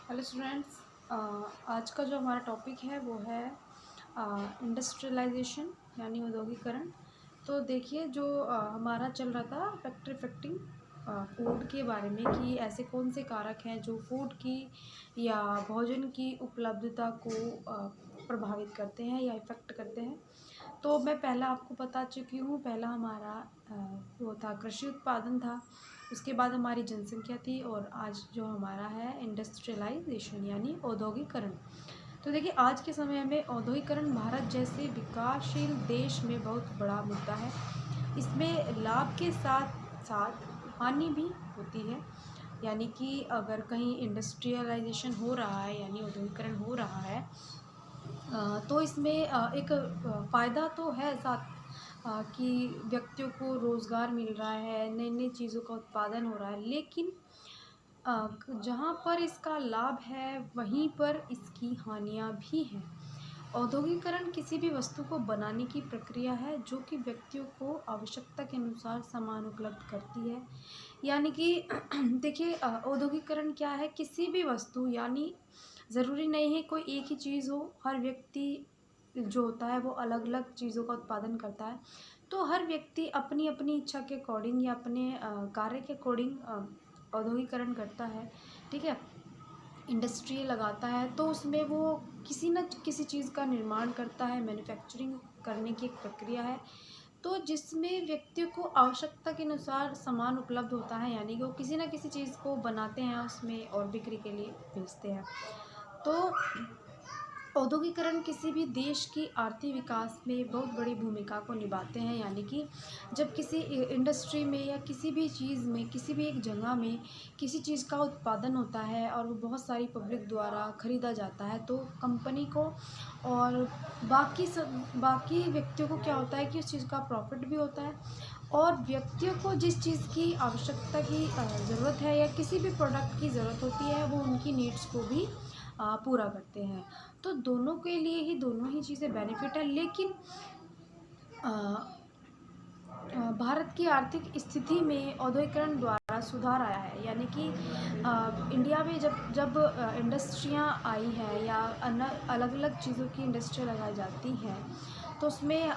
Hello students. आज का जो हमारा टॉपिक है वो है इंडस्ट्रियलाइजेशन यानी औद्योगिकरण। तो देखिए जो हमारा चल रहा था फैक्ट्री इफेक्टिंग फूड के बारे में कि ऐसे कौन से कारक हैं जो फूड की या भोजन की उपलब्धता को प्रभावित करते हैं या इफ़ेक्ट करते हैं। तो मैं पहला आपको बता चुकी हूँ। पहला हमारा वो था कृषि उत्पादन था, उसके बाद हमारी जनसंख्या थी और आज जो हमारा है इंडस्ट्रियलाइजेशन यानी औद्योगिकरण। तो देखिए आज के समय में औद्योगिकरण भारत जैसे विकासशील देश में बहुत बड़ा मुद्दा है। इसमें लाभ के साथ साथ हानि भी होती है। यानी कि अगर कहीं इंडस्ट्रियलाइजेशन हो रहा है यानी औद्योगिकरण हो रहा है तो इसमें एक फ़ायदा तो है साथ कि व्यक्तियों को रोज़गार मिल रहा है, नई-नई चीज़ों का उत्पादन हो रहा है। लेकिन जहाँ पर इसका लाभ है वहीं पर इसकी हानियाँ भी हैं। औद्योगिकरण किसी भी वस्तु को बनाने की प्रक्रिया है जो कि व्यक्तियों को आवश्यकता के अनुसार सामान उपलब्ध करती है। यानी कि देखिए औद्योगिकरण क्या है, किसी भी वस्तु यानी ज़रूरी नहीं है कोई एक ही चीज़ हो। हर व्यक्ति जो होता है वो अलग-अलग चीज़ों का उत्पादन करता है। तो हर व्यक्ति अपनी-अपनी इच्छा के अकॉर्डिंग या अपने कार्य के अकॉर्डिंग औद्योगिकरण करता है, ठीक है? इंडस्ट्री लगाता है तो उसमें वो किसी न किसी चीज़ का निर्माण करता है, मैन्युफैक्चरिंग करने की एक प्रक्रिया है। तो जिसमें व्यक्तियों को आवश्यकता के अनुसार सामान उपलब्ध होता है, यानी कि वो किसी न किसी चीज़ को बनाते हैं उसमें और बिक्री के लिए बेचते हैं। तो औद्योगिकरण किसी भी देश की आर्थिक विकास में बहुत बड़ी भूमिका को निभाते हैं। यानी कि जब किसी इंडस्ट्री में या किसी भी चीज़ में, किसी भी एक जगह में किसी चीज़ का उत्पादन होता है और वो बहुत सारी पब्लिक द्वारा खरीदा जाता है तो कंपनी को और बाकी व्यक्तियों को क्या होता है कि उस चीज़ का प्रॉफिट भी होता है। और व्यक्तियों को जिस चीज़ की आवश्यकता की ज़रूरत है या किसी भी प्रोडक्ट की ज़रूरत होती है वो उनकी नीड्स को भी पूरा करते हैं। तो दोनों के लिए ही दोनों ही चीज़ें बेनिफिट है। लेकिन अ, भारत की आर्थिक स्थिति में औद्योगिकरण द्वारा सुधार आया है। यानी कि इंडिया में जब जब इंडस्ट्रियाँ आई हैं या अलग अलग चीज़ों की इंडस्ट्री लगाई जाती हैं तो उसमें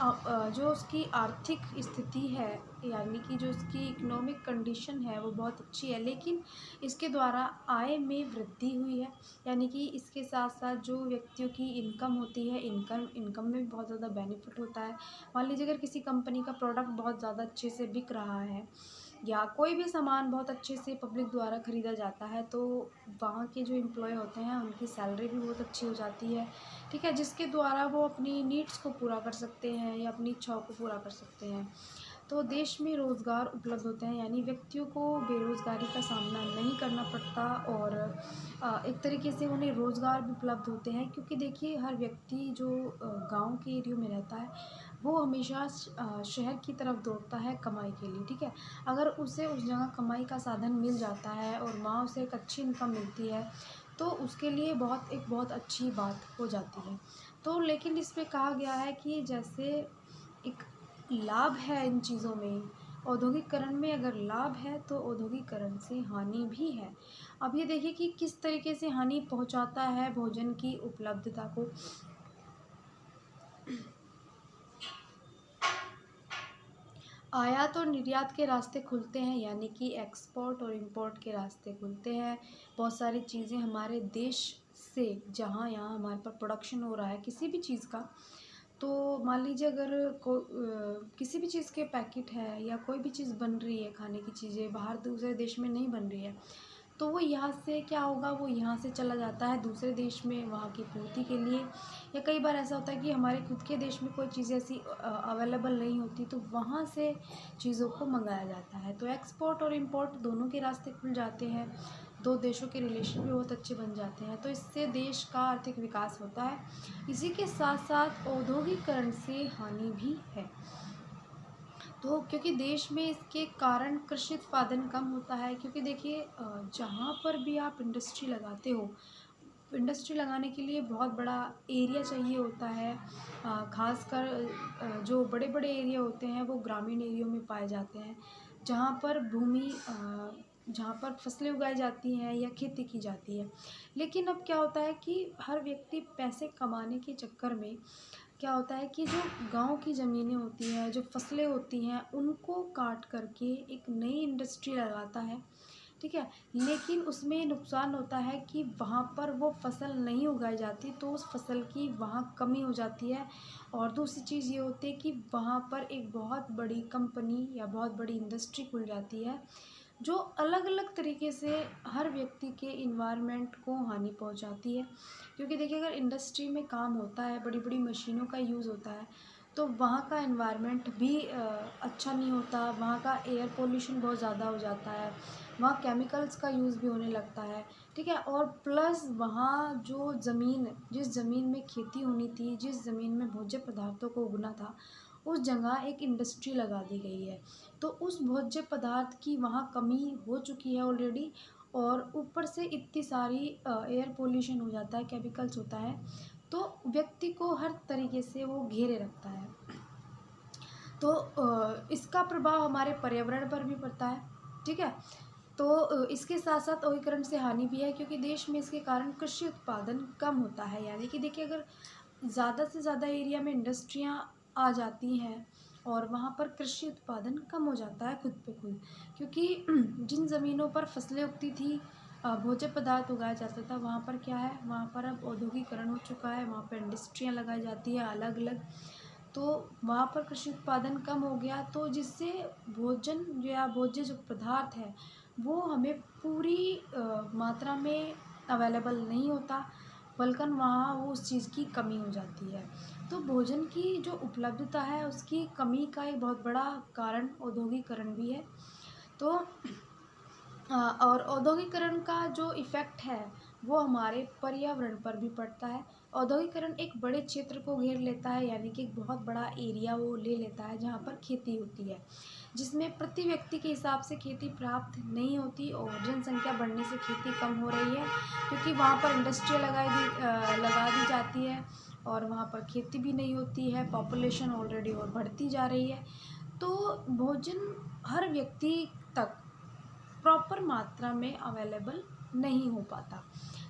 जो उसकी आर्थिक स्थिति है यानी कि जो उसकी इकोनॉमिक कंडीशन है वो बहुत अच्छी है। लेकिन इसके द्वारा आय में वृद्धि हुई है। यानी कि इसके साथ साथ जो व्यक्तियों की इनकम होती है, इनकम में भी बहुत ज़्यादा बेनिफिट होता है। मान लीजिए अगर किसी कंपनी का प्रोडक्ट बहुत ज़्यादा अच्छे से बिक रहा है या कोई भी सामान बहुत अच्छे से पब्लिक द्वारा खरीदा जाता है तो वहाँ के जो एम्प्लॉय होते हैं उनकी सैलरी भी बहुत अच्छी हो जाती है, ठीक है? जिसके द्वारा वो अपनी नीड्स को पूरा कर सकते हैं या अपनी इच्छाओं को पूरा कर सकते हैं। तो देश में रोज़गार उपलब्ध होते हैं यानी व्यक्तियों को बेरोज़गारी का सामना नहीं करना पड़ता और एक तरीके से उन्हें रोज़गार भी उपलब्ध होते हैं। क्योंकि देखिए हर व्यक्ति जो गाँव के एरिया में रहता है वो हमेशा शहर की तरफ दौड़ता है कमाई के लिए, ठीक है? अगर उसे उस जगह कमाई का साधन मिल जाता है और वहाँ उसे एक अच्छी इनकम मिलती है तो उसके लिए बहुत अच्छी बात हो जाती है। तो लेकिन इसमें कहा गया है कि जैसे एक लाभ है इन चीज़ों में, औद्योगिकरण में अगर लाभ है तो औद्योगिकरण से हानि भी है। अब ये देखिए कि किस तरीके से हानि पहुँचाता है भोजन की उपलब्धता को। आयात और निर्यात के रास्ते खुलते हैं यानी कि एक्सपोर्ट और इंपोर्ट के रास्ते खुलते हैं। बहुत सारी चीज़ें हमारे देश से जहाँ यहाँ हमारे पास प्रोडक्शन हो रहा है किसी भी चीज़ का, तो मान लीजिए अगर किसी भी चीज़ के पैकेट है या कोई भी चीज़ बन रही है, खाने की चीज़ें बाहर दूसरे देश में नहीं बन रही है तो वो यहाँ से क्या होगा, वो यहाँ से चला जाता है दूसरे देश में वहाँ की पूर्ति के लिए। या कई बार ऐसा होता है कि हमारे खुद के देश में कोई चीज़ ऐसी अवेलेबल नहीं होती तो वहाँ से चीज़ों को मंगाया जाता है। तो एक्सपोर्ट और इम्पोर्ट दोनों के रास्ते खुल जाते हैं, दो देशों के रिलेशन भी बहुत अच्छे बन जाते हैं। तो इससे देश का आर्थिक विकास होता है। इसी के साथ साथ औद्योगिकरण से हानि भी है। तो क्योंकि देश में इसके कारण कृषि उत्पादन कम होता है। क्योंकि देखिए जहाँ पर भी आप इंडस्ट्री लगाते हो, इंडस्ट्री लगाने के लिए बहुत बड़ा एरिया चाहिए होता है। ख़ासकर जो बड़े-बड़े एरिया होते हैं वो ग्रामीण एरियो में पाए जाते हैं, जहाँ पर भूमि जहाँ पर फसलें उगाई जाती हैं या खेती की जाती है। लेकिन अब क्या होता है कि हर व्यक्ति पैसे कमाने के चक्कर में क्या होता है कि जो गाँव की ज़मीनें होती हैं, जो फसलें होती हैं, उनको काट करके एक नई इंडस्ट्री लगाता है, ठीक है? लेकिन उसमें ये नुकसान होता है कि वहाँ पर वो फसल नहीं उगाई जाती, तो उस फसल की वहाँ कमी हो जाती है। और दूसरी चीज़ ये होती है कि वहाँ पर एक बहुत बड़ी कंपनी या बहुत बड़ी इंडस्ट्री खुल जाती है, जो अलग-अलग तरीके से हर व्यक्ति के एनवायरनमेंट को हानि पहुँचाती है। क्योंकि देखिए, अगर इंडस्ट्री में काम होता है, बड़ी-बड़ी मशीनों का यूज़ होता है, तो वहाँ का एनवायरनमेंट भी अच्छा नहीं होता, वहाँ का एयर पॉल्यूशन बहुत ज़्यादा हो जाता है, वहाँ केमिकल्स का यूज़ भी होने लगता है, ठीक है? और प्लस वहाँ जो ज़मीन जिस ज़मीन में खेती होनी थी, जिस ज़मीन में भोज्य पदार्थों को उगना था, उस जगह एक इंडस्ट्री लगा दी गई है। तो उस भोज्य पदार्थ की वहाँ कमी हो चुकी है ऑलरेडी, और ऊपर से इतनी सारी एयर पॉल्यूशन हो जाता है, केमिकल्स होता है, तो व्यक्ति को हर तरीके से वो घेरे रखता है। तो इसका प्रभाव हमारे पर्यावरण पर भी पड़ता है, ठीक है? तो इसके साथ-साथ औद्योगीकरण से हानि भी है, क्योंकि देश में इसके कारण कृषि उत्पादन कम होता है। यानी कि देखिए, अगर ज़्यादा से ज़्यादा एरिया में इंडस्ट्रियाँ आ जाती हैं और वहाँ पर कृषि उत्पादन कम हो जाता है खुद पे खुद। क्योंकि जिन ज़मीनों पर फसलें उगती थी, भोज्य पदार्थ उगाया जाता था, वहाँ पर क्या है, वहाँ पर अब औद्योगीकरण हो चुका है, वहाँ पर इंडस्ट्रियाँ लगाई जाती हैं अलग-अलग। तो वहाँ पर कृषि उत्पादन कम हो गया, तो जिससे भोजन या भोज्य जो पदार्थ है, वो हमें पूरी मात्रा में अवेलेबल नहीं होता, बल्कि वहाँ वो उस चीज़ की कमी हो जाती है। तो भोजन की जो उपलब्धता है, उसकी कमी का एक बहुत बड़ा कारण औद्योगीकरण भी है। तो और औद्योगिकरण का जो इफ़ेक्ट है, वो हमारे पर्यावरण पर भी पड़ता है। औद्योगिकरण एक बड़े क्षेत्र को घेर लेता है, यानी कि एक बहुत बड़ा एरिया वो ले लेता है जहाँ पर खेती होती है, जिसमें प्रति व्यक्ति के हिसाब से खेती प्राप्त नहीं होती, और जनसंख्या बढ़ने से खेती कम हो रही है, क्योंकि वहाँ पर इंडस्ट्रियाँ लगा दी जाती है, और वहाँ पर खेती भी नहीं होती है, पॉपुलेशन ऑलरेडी और बढ़ती जा रही है। तो भोजन हर व्यक्ति तक प्रॉपर मात्रा में अवेलेबल नहीं हो पाता,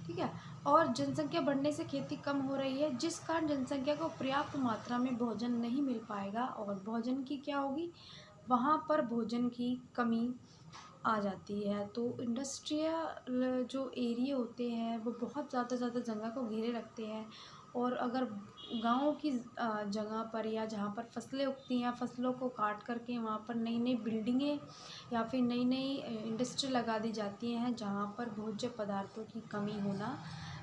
ठीक है? और जनसंख्या बढ़ने से खेती कम हो रही है, जिस कारण जनसंख्या को पर्याप्त मात्रा में भोजन नहीं मिल पाएगा, और भोजन की क्या होगी, वहाँ पर भोजन की कमी आ जाती है। तो इंडस्ट्रियल जो एरिया होते हैं, वो बहुत ज़्यादा जगह को घेरे रखते हैं, और अगर गाँव की जगह पर या जहाँ पर फसलें उगती हैं, फसलों को काट करके वहाँ पर नई-नई बिल्डिंगें या फिर नई-नई इंडस्ट्री लगा दी जाती हैं, जहाँ पर भोज्य पदार्थों की कमी होना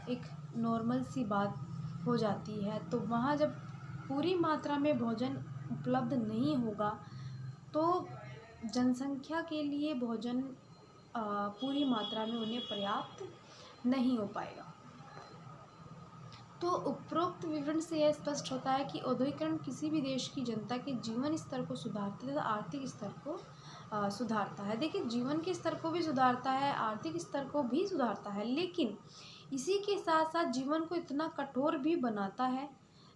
एक नॉर्मल सी बात हो जाती है। तो वहाँ जब पूरी मात्रा में भोजन उपलब्ध नहीं होगा, तो जनसंख्या के लिए भोजन पूरी मात्रा में उन्हें पर्याप्त नहीं हो पाएगा। तो उपरोक्त विवरण से यह स्पष्ट होता है कि औद्योगिकरण किसी भी देश की जनता के जीवन स्तर को सुधारता है तथा आर्थिक स्तर को सुधारता है। देखिए, जीवन के स्तर को भी सुधारता है, आर्थिक स्तर को भी सुधारता है, लेकिन इसी के साथ-साथ जीवन को इतना कठोर भी बनाता है,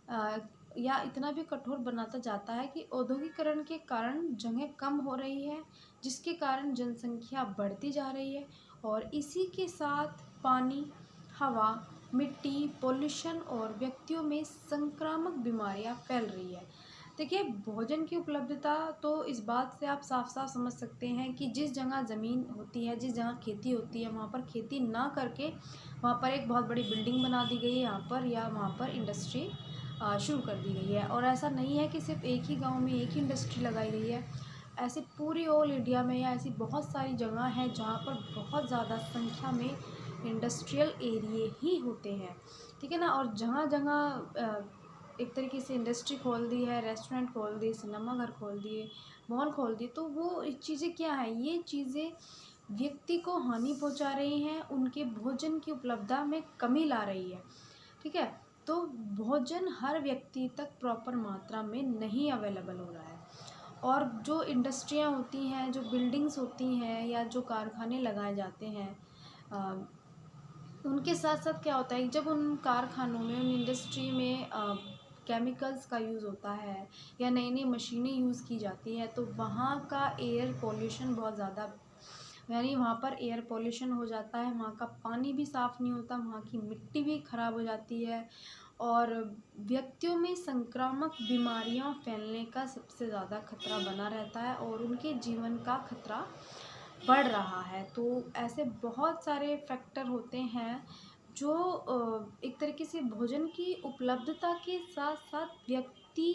अ, या इतना भी कठोर बनाता जाता है कि औद्योगिकरण के कारण जगह कम हो रही है, जिसके कारण जनसंख्या बढ़ती जा रही है, और इसी के साथ पानी, हवा, मिट्टी, पॉल्यूशन और व्यक्तियों में संक्रामक बीमारियां फैल रही है। देखिए, भोजन की उपलब्धता तो इस बात से आप साफ-साफ समझ सकते हैं कि जिस जगह ज़मीन होती है, जिस जगह खेती होती है, वहाँ पर खेती ना करके वहाँ पर एक बहुत बड़ी बिल्डिंग बना दी गई है यहाँ पर, या वहाँ पर इंडस्ट्री शुरू कर दी गई है। और ऐसा नहीं है कि सिर्फ़ एक ही गाँव में एक ही इंडस्ट्री लगाई गई है। ऐसे पूरी ऑल इंडिया में या ऐसी बहुत सारी जगह हैं जहाँ पर बहुत ज़्यादा संख्या में इंडस्ट्रियल एरिये ही होते हैं, ठीक है ना? और जगह-जगह एक तरीके से इंडस्ट्री खोल दी है, रेस्टोरेंट खोल दिए, सिनेमा घर खोल दिए, मॉल खोल दिए, तो वो चीज़ें क्या हैं? ये चीज़ें व्यक्ति को हानि पहुँचा रही हैं, उनके भोजन की उपलब्धता में कमी ला रही है, ठीक है? तो भोजन हर व्यक्ति तक प्रॉपर मात्रा में नहीं अवेलेबल हो रहा है, और जो इंडस्ट्रियाँ होती हैं, जो बिल्डिंग्स होती हैं, या जो कारखाने लगाए जाते हैं, अ, उनके साथ-साथ क्या होता है, जब उन कारखानों में, उन इंडस्ट्री में केमिकल्स का यूज़ होता है, या नई-नई मशीनें यूज़ की जाती हैं, तो वहाँ का एयर पॉल्यूशन बहुत ज़्यादा यानी वहाँ पर एयर पॉल्यूशन हो जाता है, वहाँ का पानी भी साफ़ नहीं होता, वहाँ की मिट्टी भी ख़राब हो जाती है और व्यक्तियों में संक्रामक बीमारियाँ फैलने का सबसे ज़्यादा खतरा बना रहता है और उनके जीवन का खतरा बढ़ रहा है। तो ऐसे बहुत सारे फैक्टर होते हैं जो एक तरीके से भोजन की उपलब्धता के साथ-साथ व्यक्ति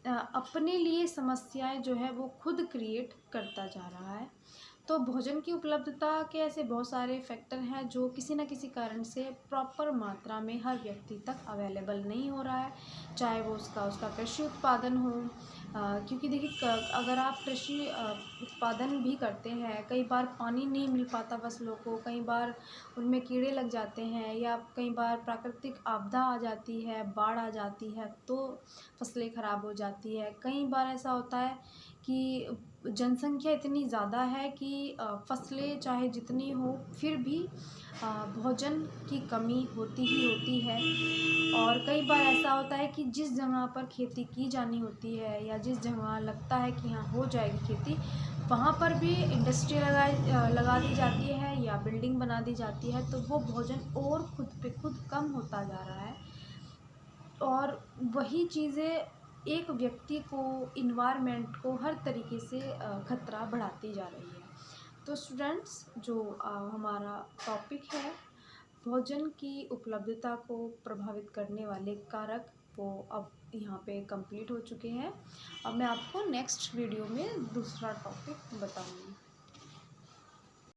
अपने लिए समस्याएँ जो है वो खुद क्रिएट करता जा रहा है। तो भोजन की उपलब्धता के ऐसे बहुत सारे फैक्टर हैं जो किसी न किसी कारण से प्रॉपर मात्रा में हर व्यक्ति तक अवेलेबल नहीं हो रहा है, चाहे वो उसका उसका कृषि उत्पादन हो। क्योंकि देखिए अगर आप कृषि उत्पादन भी करते हैं, कई बार पानी नहीं मिल पाता फसलों को, कई बार उनमें कीड़े लग जाते हैं या कई बार प्राकृतिक आपदा आ जाती है, बाढ़ आ जाती है तो फसलें ख़राब हो जाती है। कई बार ऐसा होता है कि जनसंख्या इतनी ज़्यादा है कि फसलें चाहे जितनी हो फिर भी भोजन की कमी होती ही होती है। और कई बार ऐसा होता है कि जिस जगह पर खेती की जानी होती है या जिस जगह लगता है कि हाँ हो जाएगी खेती, वहाँ पर भी इंडस्ट्री लगा दी जाती है या बिल्डिंग बना दी जाती है, तो वो भोजन और खुद पे खुद कम होता जा रहा है। और वही चीज़ें एक व्यक्ति को, इन्वायरमेंट को हर तरीके से खतरा बढ़ाती जा रही है। तो स्टूडेंट्स जो हमारा टॉपिक है भोजन की उपलब्धता को प्रभावित करने वाले कारक, वो अब यहाँ पे कंप्लीट हो चुके हैं। अब मैं आपको नेक्स्ट वीडियो में दूसरा टॉपिक बताऊँगी।